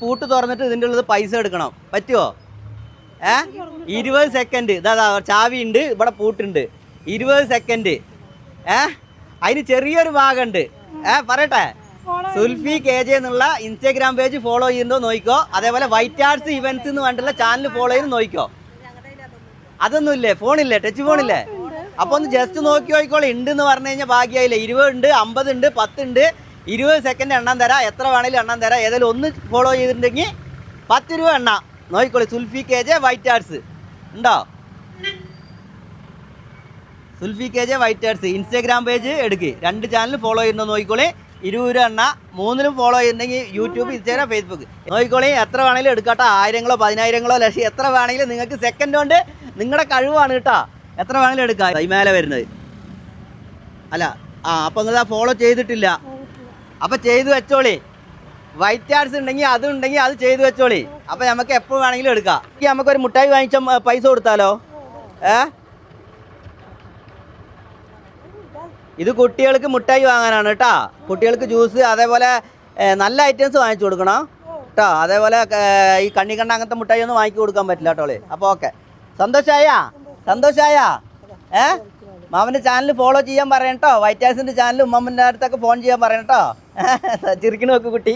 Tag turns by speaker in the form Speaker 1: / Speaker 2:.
Speaker 1: പൂട്ട് തുറന്നിട്ട് ഇതിൻ്റെ ഉള്ളത് പൈസ എടുക്കണം. പറ്റുമോ? 20 സെക്കൻഡ്. ഇതാ ചാവി ഉണ്ട്, ഇവിടെ പൂട്ടുണ്ട്. 20 സെക്കൻഡ്. അതിന് ചെറിയൊരു ഭാഗമുണ്ട്. പറയട്ടെ, സുൽഫി KJ എന്നുള്ള ഇൻസ്റ്റാഗ്രാം പേജ് ഫോളോ ചെയ്യുന്നോ നോക്കിക്കോ. അതേപോലെ വൈറ്റ് ആർട്സ് ഇവന്റ്സ് എന്ന് പറഞ്ഞിട്ടുള്ള ചാനൽ ഫോളോ ചെയ്ത് നോക്കിക്കോ. അതൊന്നും ഇല്ലേ? ഫോണില്ലേ? ടച്ച് ഫോണില്ലേ? അപ്പോൾ ഒന്ന് ജസ്റ്റ് നോക്കി നോക്കിക്കോളെ. ഉണ്ട് എന്ന് പറഞ്ഞു കഴിഞ്ഞാൽ ഭാഗ്യമായില്ലേ. 20 ഉണ്ട്, 50 ഉണ്ട്, 10 ഉണ്ട്. 20 സെക്കൻഡ് എണ്ണാൻ തരാം. എത്ര വേണേലും എണ്ണാൻ തരാം. ഏതായാലും ഒന്ന് ഫോളോ ചെയ്തിട്ടുണ്ടെങ്കിൽ 10 രൂപ എണ്ണാം. നോക്കിക്കോളി. സുൽഫി KJ വൈറ്റ് ആർട്സ് ഉണ്ടോ? സുൽഫി KJ white arts Instagram page എടുക്ക്. 2 ചാനൽ ഫോളോ ചെയ്യുന്നോ നോക്കിക്കോളി. 20 രൂപ എണ്ണ. 3ലും ഫോളോ ചെയ്യുന്നുണ്ടെങ്കിൽ യൂട്യൂബ്, ഇൻസ്റ്റാഗ്രാം, ഫേസ്ബുക്ക് നോക്കിക്കോളി. എത്ര വേണമെങ്കിലും എടുക്കാട്ടോ. 1000-ങ്ങളോ 10,000-ങ്ങളോ ലക്ഷം എത്ര വേണമെങ്കിലും നിങ്ങൾക്ക് സെക്കൻഡ് കൊണ്ട് നിങ്ങളുടെ കഴിവാണ് കേട്ടോ. എത്ര വേണമെങ്കിലും എടുക്കാം. കൈമേലെ വരുന്നത് അല്ല. അപ്പോൾ നിങ്ങൾ ഫോളോ ചെയ്തിട്ടില്ല. അപ്പോൾ ചെയ്തു വെച്ചോളി. വൈറ്റ് ആർട്സ് ഉണ്ടെങ്കിൽ അതുണ്ടെങ്കിൽ അത് ചെയ്തു വെച്ചോളി. അപ്പോൾ നമുക്ക് എപ്പോൾ വേണമെങ്കിലും എടുക്കാം. നമുക്കൊരു മുട്ടായി വാങ്ങിച്ച പൈസ കൊടുത്താലോ? ഇത് കുട്ടികൾക്ക് മുട്ടായി വാങ്ങാനാണ് കേട്ടോ. കുട്ടികൾക്ക് ജ്യൂസ്, അതേപോലെ നല്ല ഐറ്റംസ് വാങ്ങിച്ചു കൊടുക്കണം കേട്ടോ. അതേപോലെ ഈ കണ്ണി കണ്ട അങ്ങനത്തെ മുട്ടായി ഒന്നും വാങ്ങിച്ചു കൊടുക്കാൻ പറ്റില്ല കേട്ടോളെ. അപ്പോൾ ഓക്കെ. സന്തോഷായ മാമൻ്റെ ചാനൽ ഫോളോ ചെയ്യാൻ പറയണം കേട്ടോ. വൈറ്റ് ആർട്സിൻ്റെ ചാനൽ ഉമ്മമ്മൻ്റെ അടുത്തൊക്കെ ഫോൺ ചെയ്യാൻ പറയണം കേട്ടോ. ചിരിക്കണ നോക്ക് കുട്ടി.